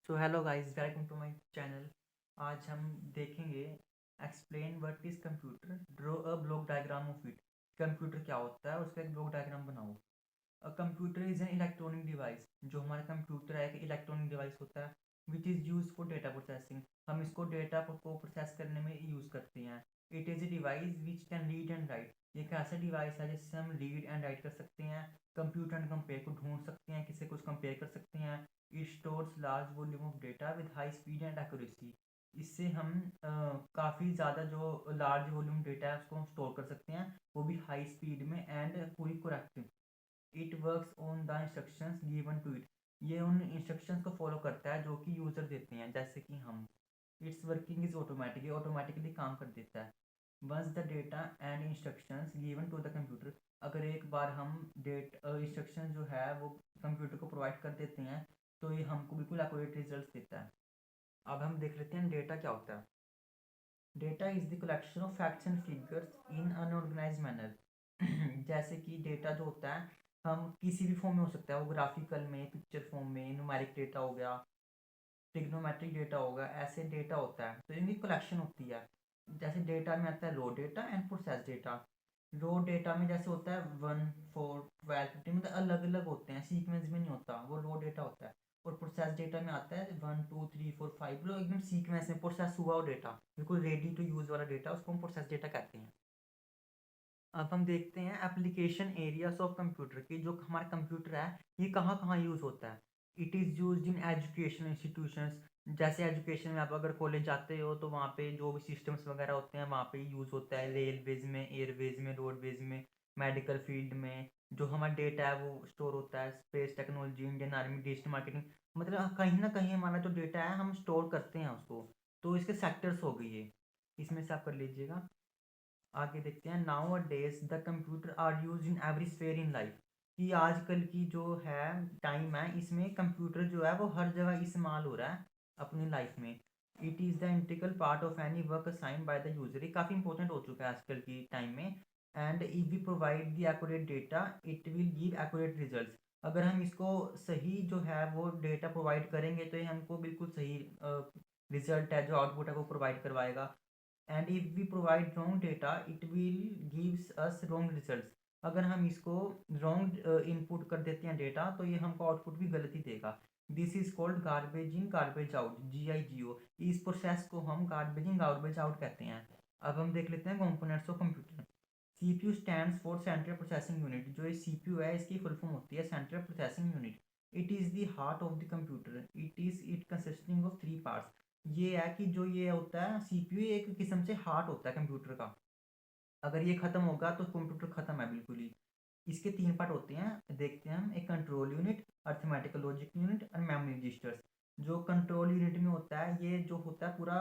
So hello guys, welcome to my channel. आज हम देखेंगे explain what is computer, draw a block diagram of it. Computer क्या होता है, उसका एक ब्लॉक डायग्राम बनाओ। A computer is an electronic device. जो हमारा कंप्यूटर है एक इलेक्ट्रॉनिक डिवाइस होता है which is use for data processing. हम इसको डेटा को प्रोसेस करने में यूज़ करते हैं। It is a device which can read and right. ये एक ऐसा डिवाइस है जिससे हम रीड एंड राइट कर सकते हैं। कंप्यूटर एंड कंपेयर को ढूंढ सकते हैं, किसी कुछ कंपेयर कर सकते हैं। It stores large volume of data with high speed and accuracy. इससे हम काफ़ी ज़्यादा जो लार्ज वॉल्यूम डेटा है उसको हम स्टोर कर सकते हैं, वो भी हाई स्पीड में एंड पूरी correct. It works on the instructions given to it. ये उन इंस्ट्रक्शंस को फॉलो करता है जो कि यूज़र देते हैं, जैसे कि हम। इट्स वर्किंग इज ऑटोमेटिक, ये ऑटोमेटिकली काम कर देता है। Once the data and instructions given to the computer. अगर एक बार हम इंस्ट्रक्शन जो है वो कंप्यूटर को प्रोवाइड कर देते हैं तो ये हमको बिल्कुल एक्यूरेट रिजल्ट देता है। अब हम देख लेते हैं डेटा क्या होता है। Data is the collection of facts and figures in unorganise manner. जैसे कि डेटा जो होता है हम किसी भी फॉर्म में हो सकता है, वो ग्राफिकल में, पिक्चर फॉर्म में, न्यूमेरिक डेटा हो गया, ट्रिग्नोमेट्रिक डेटा होगा, ऐसे डेटा होता है तो इनकी कलेक्शन होती है। जैसे डेटा में आता है raw data and processed data. Raw data में जैसे होता है 1 4 12 15, मतलब अलग अलग होते हैं, सीक्वेंस में नहीं होता, वो रो डेटा होता है। और प्रोसेस डेटा में आता है 1 2 3 4 5, मतलब एकदम सीक्वेंस में प्रोसेस हुआ वो डेटा, बिल्कुल रेडी टू यूज़ वाला डेटा, उसको हम प्रोसेस डेटा कहते हैं। अब हम देखते हैं एप्लीकेशन एरियाज ऑफ कंप्यूटर की। जो हमारा कंप्यूटर है ये कहाँ कहाँ यूज़ होता है। It is use in education institutions. जैसे एजुकेशन में आप अगर कॉलेज जाते हो तो वहाँ पे जो भी सिस्टम्स वगैरह होते हैं वहाँ पे यूज़ होता है, रेलवेज में, एयरवेज में, रोडवेज में, मेडिकल फील्ड में। जो हमारा डेटा है वो स्टोर होता है, space technology, Indian army, digital marketing. मतलब कहीं ना कहीं हमारा जो डेटा है हम स्टोर करते हैं उसको। तो इसके सेक्टर्स हो गई है, इसमें से आप कर लीजिएगा। आगे देखते हैं। Nowadays the computer are use in every sphere in life. कि आजकल की जो है टाइम है इसमें कंप्यूटर जो है वो हर जगह इस्तेमाल हो रहा है अपनी लाइफ में। It is the integral part of any work assign by the user. ये काफ़ी इंपॉर्टेंट हो चुका है आजकल की टाइम में। And if we provide the accurate data it will give accurate result. अगर हम इसको सही जो है वो डेटा प्रोवाइड करेंगे तो ये हमको बिल्कुल सही रिजल्ट है, जो आउटपुट है वो प्रोवाइड करवाएगा। And if we provide wrong data it will gives us wrong results. अगर हम इसको रॉन्ग इनपुट कर देते हैं डेटा तो ये हमको आउटपुट भी गलत ही देगा। This is called garbage in garbage out, GIGO। इस प्रोसेस को हम गार्बेज इन गार्बेज आउट कहते हैं। अब हम देख लेते हैं components of computer. CPU stands for central processing unit. जो ये CPU है इसकी फुल फॉर्म होती है central processing unit. It is the heart of the computer. It consisting of 3 parts. ये है कि जो ये होता है CPU एक किस्म से हार्ट होता है कंप्यूटर का। अगर ये खत्म होगा तो कंप्यूटर खत्म है बिल्कुल ही। इसके 3 पार्ट होते हैं, देखते हैं हम। एक control unit, arithmetic logic unit और मेमोरी रजिस्टर्स। जो कंट्रोल यूनिट में होता है ये जो होता है पूरा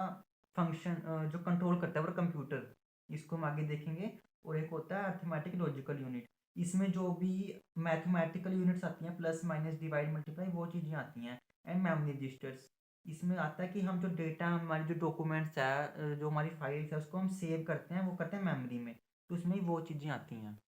फंक्शन जो कंट्रोल करता है पूरा कंप्यूटर, इसको हम आगे देखेंगे। और एक होता है अर्थमेटिक लॉजिकल यूनिट। इसमें जो भी मैथमेटिकल यूनिट्स आती हैं, प्लस माइनस डिवाइड मल्टीप्लाई, वो चीज़ें आती हैं। एंड मेमोरी रजिस्टर्स, इसमें आता है कि हम जो डेटा, हमारी जो डॉक्यूमेंट्स है, जो हमारी फाइल्स है उसको हम सेव करते हैं, वो करते हैं मेमोरी में। तो उसमें वो चीज़ें आती हैं।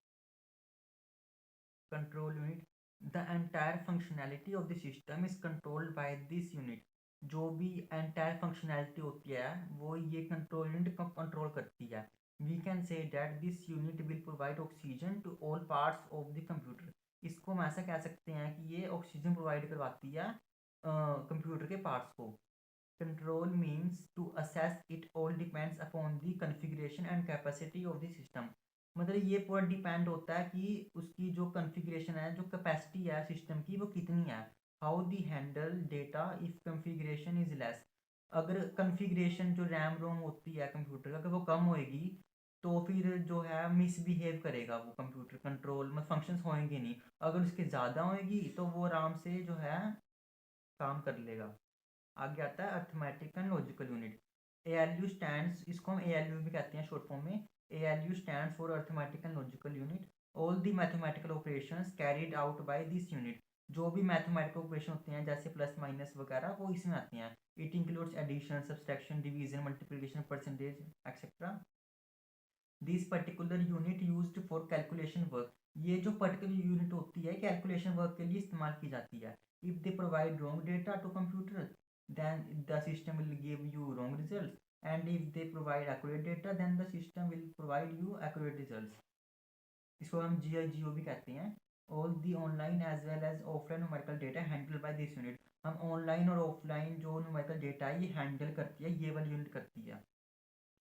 Control unit, the entire functionality of the system is controlled by this unit. जो भी एंटायर फंक्शनैलिटी होती है वो ये कंट्रोल यूनिट को कंट्रोल करती है। We can say that this unit will provide oxygen to all parts of the computer. इसको हम ऐसा कह सकते हैं कि ये ऑक्सीजन प्रोवाइड करवाती है कंप्यूटर के पार्ट्स को। Control means to assess it all depends upon the configuration and capacity of the system। मतलब ये पूरा डिपेंड होता है कि उसकी जो कॉन्फ़िगरेशन है, जो कैपेसिटी है सिस्टम की, वो कितनी है। How the handle data if configuration is less. अगर कॉन्फ़िगरेशन जो रैम रोम होती है कंप्यूटर का, अगर वो कम होएगी तो फिर जो है मिसबिहेव करेगा वो कंप्यूटर, कंट्रोल में फंक्शंस होएंगे नहीं। अगर उसके ज़्यादा होएगी तो वो आराम से जो है काम कर लेगा। आगे आता है arithmetic and logical unit. ALU stands, इसको हम ALU भी कहते हैं शॉर्ट फॉर्म में। ALU stands for arithmetic and logical unit. All the mathematical operations carried out by this unit. जो भी मैथमेटिकल ऑपरेशन होते हैं जैसे प्लस माइनस वगैरह, वो इसमें आते हैं। It includes addition, subtraction, division, multiplication, percentage etcetera. This particular unit used for calculation work. ये जो पर्टिकुलर यूनिट होती है कैलकुलेशन वर्क के लिए इस्तेमाल की जाती है। If they provide wrong data to computer, then the system will give you wrong results, and if they provide accurate data, then the system will provide you accurate results. इसको हम GIGO भी कहते हैं। All the online as well as offline numerical data handle by this unit. हम online और offline जो numerical data है ये हैंडल करती है, ये वाली यूनिट करती है।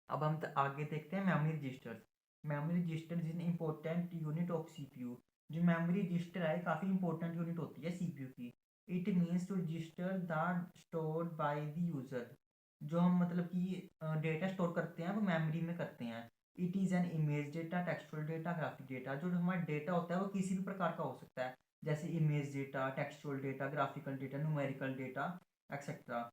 अब हम आगे देखते हैं memory registers. Memory register is an important unit of CPU। जो मेमोरी रजिस्टर है काफ़ी इंपॉर्टेंट यूनिट होती है CPU की। It means to register the stored by the user. जो हम मतलब कि डेटा स्टोर करते हैं वो मेमोरी में करते हैं। It is an image data, textual data, graphic data. जो हमारा डेटा होता है वो किसी भी प्रकार का हो सकता है, जैसे image data, textual data, graphical data, numerical data etcetera.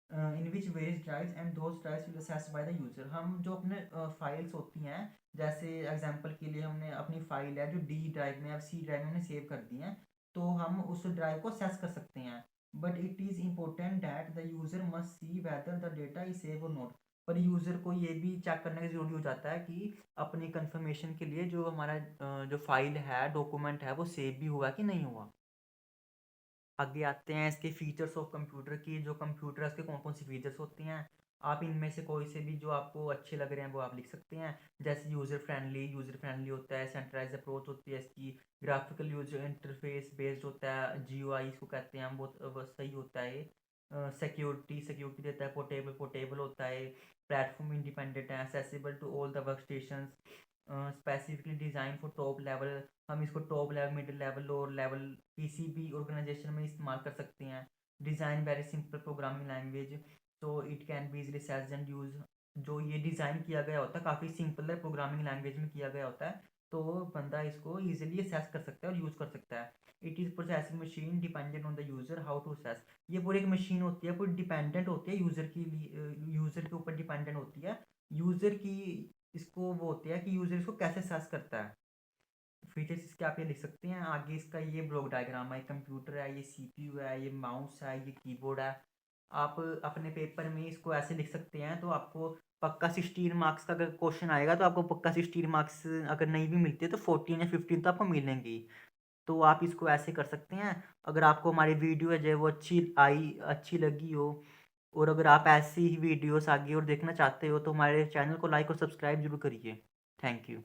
In which various drives and those drives will assess bye the user. हम जो अपने फाइल्स होती हैं, जैसे एग्जांपल के लिए हमने अपनी फाइल है जो D ड्राइव में या C ड्राइव में हमने सेव कर दी है, तो हम उस ड्राइव को असेस कर सकते हैं। But it is important that the user must see whether the data is save और नॉट। पर यूज़र को ये भी चेक करने का ज़रूरी हो जाता है कि अपनी कंफर्मेशन के लिए जो हमारा जो फाइल है, डॉक्यूमेंट है, वो सेव भी हुआ कि नहीं हुआ। आगे आते हैं इसके फीचर्स ऑफ कंप्यूटर की। जो कंप्यूटर है उसके कौन कौन से फीचर्स होते हैं। आप इनमें से कोई से भी जो आपको अच्छे लग रहे हैं वो आप लिख सकते हैं। जैसे यूज़र फ्रेंडली होता है, सेंट्रलाइज अप्रोच होती है इसकी, ग्राफिकल यूजर इंटरफेस बेस्ड होता है, GUI इसको कहते हैं हम, बहुत सही होता है। सिक्योरिटी देता है, पोर्टेबल होता है, प्लेटफॉर्म इंडिपेंडेंट है, accessible to all the work station, specifically design for top level. हम इसको top level, middle level, lower level किसी भी ऑर्गेनाइजेशन में इस्तेमाल कर सकते हैं। Design very simple programming language, so it can be easily search and use. जो ये डिज़ाइन किया गया होता है काफ़ी सिंपल है, प्रोग्रामिंग लैंग्वेज में किया गया होता है, तो बंदा इसको ईजिली असेस कर सकता है और यूज़ कर सकता है। It is processing machine dependent on the user how to access. ये पूरी एक मशीन होती है, पूरी डिपेंडेंट होती है यूज़र की, यूज़र के ऊपर डिपेंडेंट होती है। यूज़र की इसको वो होती है कि यूज़र इसको कैसे सर्च करता है। फीचर्स इसके आप ये लिख सकते हैं। आगे इसका ये ब्लॉक डायग्राम है, कंप्यूटर है, ये CPU है, ये माउस है, ये कीबोर्ड है। आप अपने पेपर में इसको ऐसे लिख सकते हैं, तो आपको पक्का 16 मार्क्स का अगर क्वेश्चन आएगा तो आपको पक्का 16 मार्क्स अगर नहीं भी मिलते तो 14 या 15 तो आपको मिलेंगे ही। तो आप इसको ऐसे कर सकते हैं। अगर आपको हमारी वीडियो है जो वो अच्छी लगी हो, और अगर आप ऐसी ही वीडियोस आगे और देखना चाहते हो तो हमारे चैनल को लाइक और सब्सक्राइब जरूर करिए। Thank you.